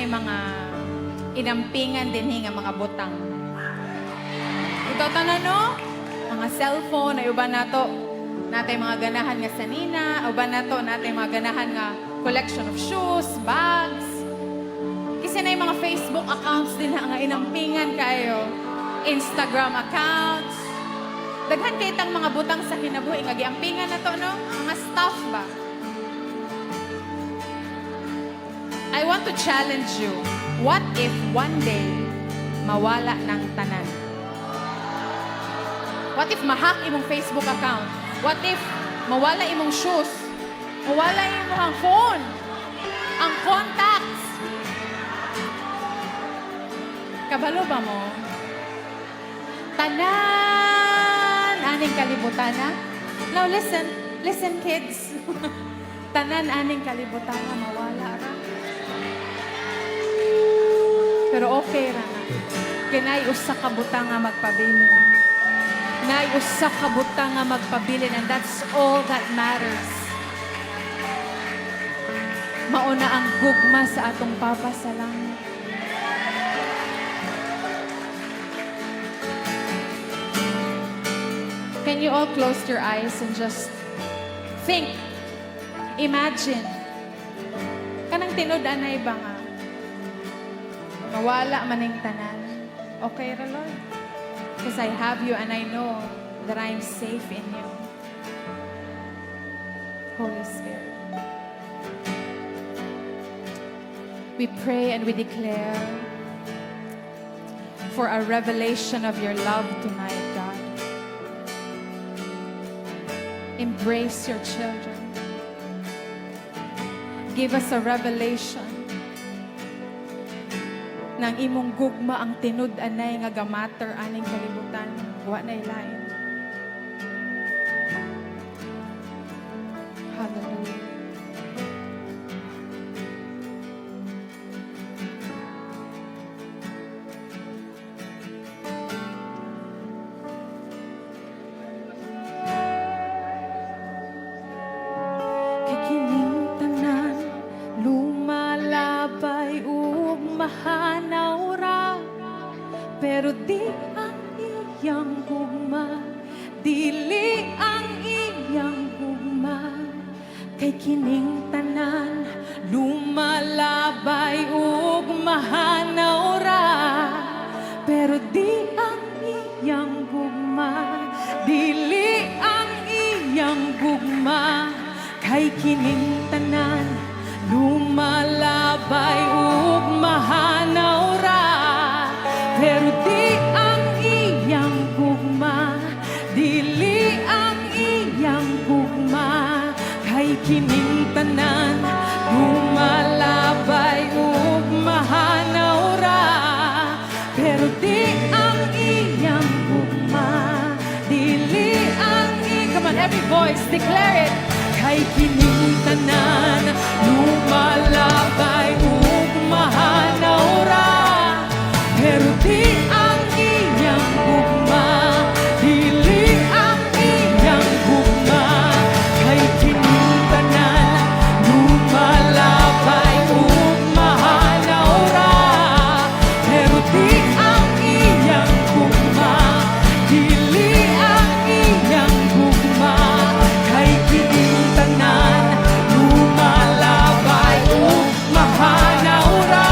mga inampingan din nga mga butang. Ito tanan no? Mga cellphone, ay uban nato natay mga ganahan nga sanina, uban nato natay mga ganahan nga collection of shoes, bags. Kasi na yung mga Facebook accounts din nga inampingan kayo, Instagram accounts. Daghan kay tang mga butang sa kinabuhi nga giampingan na to no? Mga stuff ba? I want to challenge you. What if one day mawala ng tanan? What if mahack imong Facebook account? What if mawala imong shoes? Mawala imong phone? Ang contacts? Kabalo ba mo? Tanan! Aning kalibutan na? Now listen kids. Tanan aning kalibutan na mawala ra. Pero okay ra na. Kinay usa ka butang nga magpabilin. Nay usa ka butang nga magpabilin, and that's all that matters. Mauna ang gugma sa atong Papa sa langit. Can you all close your eyes and just think, imagine, kanang tinud-anay ba nga? Mawala maning tanan. Okay ra, Lord? Because I have you and I know that I am safe in you. Holy Spirit. We pray and we declare for a revelation of your love tonight, God. Embrace your children. Give us a revelation nang imong gugma ang tinud-anay nga gamater aning kalibutan. Wa na ilain. Hallelujah. Kikining tanan, lumalabay ug mahanaw ra, pero di ang iyang gugma, dili ang iyang gugma. Kay kining tanan, lumalabay ug mahanaw ra, pero di ang iyang gugma, dili ang iyang gugma. Kay kining tanan, lumalabay ug mahanaw ra, pero di ang iyang gugma, dili ang iyang gugma. Kay kining tanan, lumalabay ug mahanaw ra, pero di ang iyang gugma, dili ang Come on, every voice, declare it. Kay kining tanan, lumalabay ug mahanaw ra, pero di ang iyang gugma, dili ang iyang gugma. Kay kining tanan, lumalabay ug mahanaw ra, pero di ang iyang gugma, dili ang iyang gugma. Kay kining tanan, lumalabay ug mahanaw ra,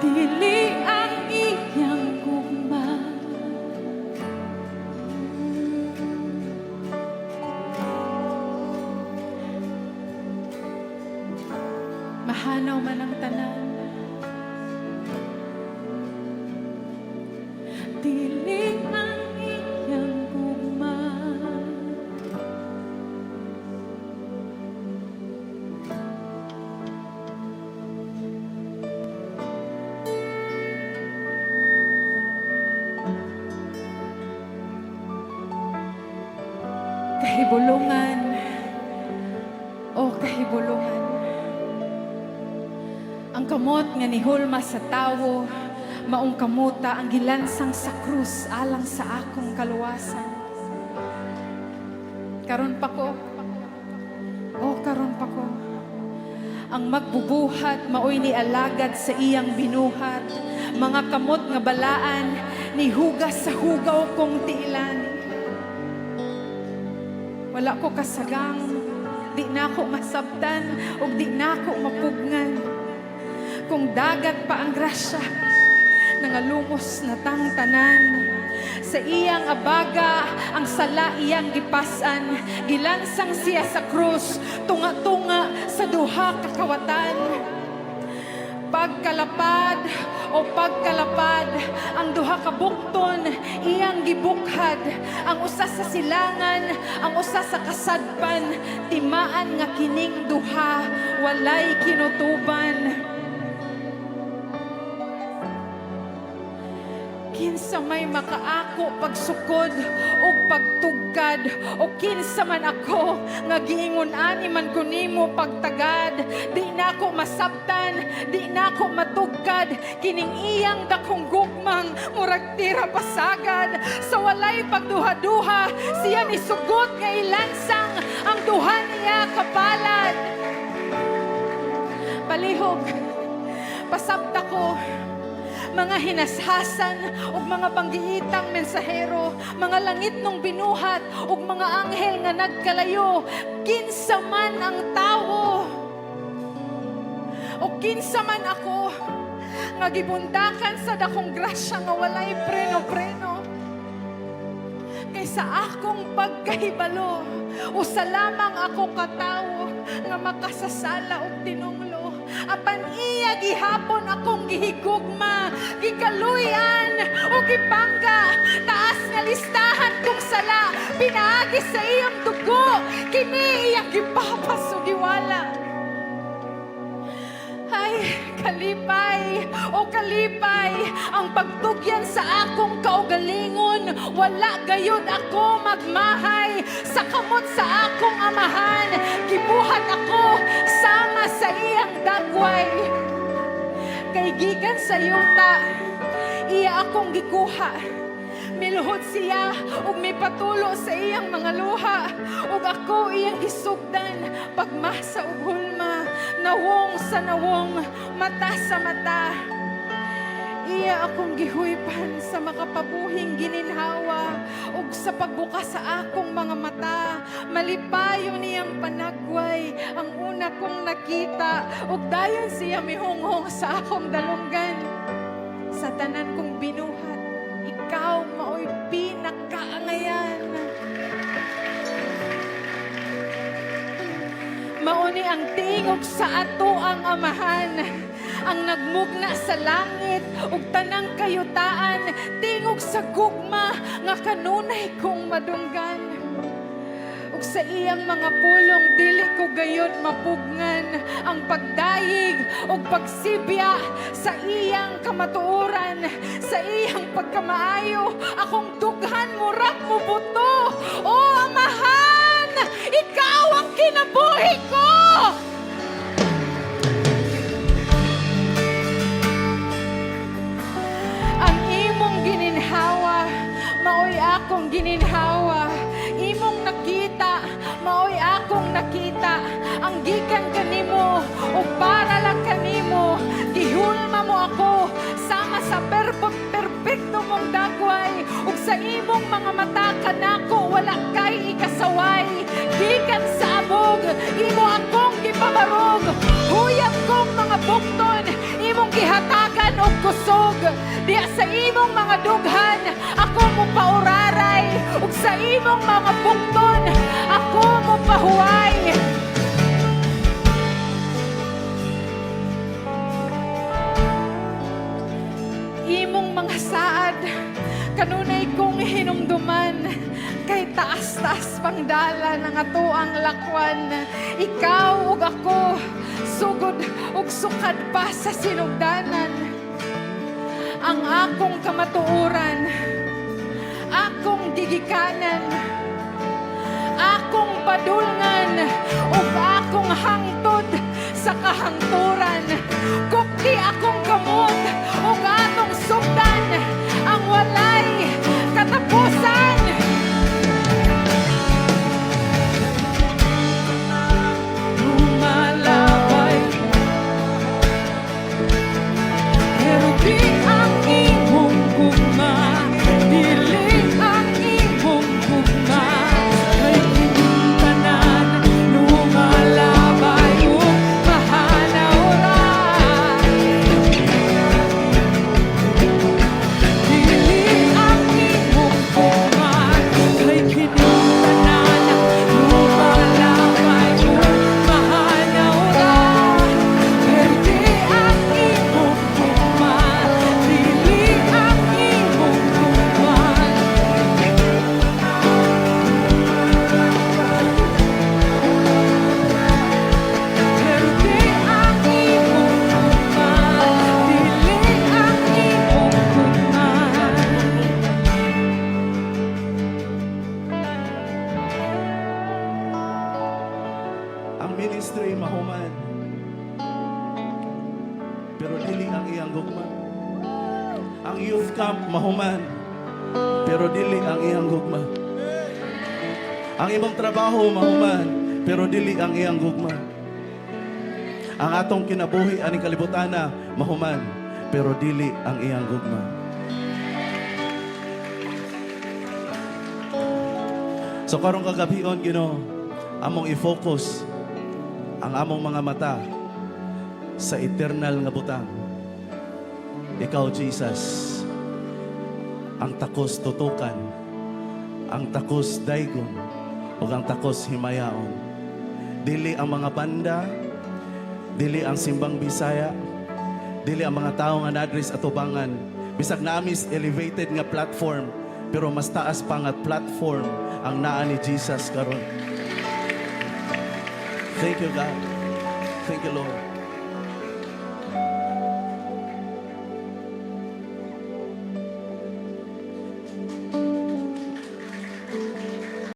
dili ang iyang gugma. Mahanaw man ang tanan, dili ang iyang gugma. Kahibulungan, o kahibulungan, ang kamot nga nihulma sa tawo, maong kamuta ang gilansang sa krus alang sa akong kaluwasan. Karon pa ko, karon pa ko, ang magbubuhat maoy ni alagad sa iyang binuhat, mga kamot nga balaan ni hugas sa hugaw kong tiilan. Wala ko kasagang, di na ako masabtan, o di na ako mapugngan. Kung dagat pa ang grasya, nangalumos na tang tanan. Sa iyang abaga, ang sala iyang gipasan, gilansang siya sa krus, tunga-tunga sa duha kakawatan. Pagkalapad, ang duha ka bukton, iyang gibukhad, ang usa sa silangan, ang usa sa kasadpan, timaan nga kining duha, walay kinutuban. Kinsa may makaako pagsukod o pagtugkad, o kinsa man ako nga giingon ani man ko nimo pagtagad, di na ako masabtan, di na ako matugkad, kining iyang dakong gugmang murag tira pasagad. Sa walay pagduha-duha, siya ni sugot nga ilansang ang duha niya kapalad. Palihog, pasabta ko mga hinashasan ug mga panggiitang mensahero, mga langit nung binuhat ug mga anghel nga nagkalayo. Kinsa man ang tawo o kinsa man ako nga gibundakan sa dakong grasya nga walay preno-preno, kaysa akong pagkahibalo usa lamang ako katawo nga makasasala og tinunglo. Apan iya gihapon akong gihigugma, gikaluyan o gipangga, taas nga listahan kong sala, pinaagi sa iyang dugo, kini iyang gipapas o giwala. Ay, kalipay, o kalipay, ang pagtugyan sa akong kaugalingon, wala gayud ako magmahay, sa kamot sa akong amahan, gibuhat ako sama sa iyang dagway. Kay gikan sa yuta, iya akong gikuha, miluhod siya ug mipatulo sa iyang mga luha, ug ako iyang gisugdan pagmasa ug hulma, nawong sa nawong, mata sa mata. Iya akong gihuypan sa makapabuhing gininhawa, ug sa pagbukas sa akong mga mata, malipayon niyang panagway ang una kong nakita, ug dayon siya mihunghong sa akong dalunggan. Sa tanan kong binuhat, ikaw maoy pinakaangayan. Mauni ang tingog sa ato ang amahan, ang nagmugna sa langit ug tanang kayutaan, tingog sa gugma nga kanunay kong madunggan. Ug sa iyang mga pulong dili ko gayud mapugngan, ang pagdayig ug pagsibya sa iyang kamatuoran, sa iyang pagkamaayo, akong dughan murag mubuto. O amahan, ikaw ang kinabuhi ko. Ang imong gininhawa, maoy akong gininhawa. Imong nakita, maoy akong nakita. Ang gikan kanimo o para lang kanimo, gihulma mo ako sama sa perpekto mong dagway, ug sa imong mga mata kanako wala kay ikasaway. Gikan sa abog, imo akong gipabarog, huyag kong mga bukton, imong gihatagan og Diya sa imong mga dughan, ako mo pauraray. Ug sa imong mga bukton, ako mo pahuway. Imong mga saad, kanunay kong hinumduman. Kay taas-taas pang dala ng atoang lakwan. Ikaw ug ako, sugod ug sukad pa sa sinugdanan. Ang akong kamatuoran, akong gigikanan, akong padulngan, ug akong hangtod sa kahangturan. Kukti akong kamot, ug atong sugdan, ang walay katapusan. Lumalabay, pero di ang imong gugma, dili ang imong gugma. Kay inyong tanan, lumalabay ug mahanaw ra. Dili ang imong gugma, kay inyong tanan, lumalabay ug mahanaw ra. Pero di ang imong gugma, dili ang imong gugma. Pero di ang imong gugma, dili ang imong gugma. Ang ministry mahuman, pero dili ang iyang gugma. Ang youth camp mahuman, pero dili ang iyang gugma. Ang imong trabaho mahuman, pero dili ang iyang gugma. Ang atong kinabuhi aning kalibutana mahuman, pero dili ang iyang gugma. So karong kagabion, Ginoo, among i-focus ang among mga mata sa eternal nga butang. Ikaw, Jesus, ang takos tutukan, ang takos daygon, o ang takos himayaon. Dili ang mga banda, dili ang simbang Bisaya, dili ang mga tao nga nadres atubangan. Bisag naamis elevated nga platform, pero mas taas pa nga platform ang naa ni Jesus karon. Thank you, God. Thank you, Lord.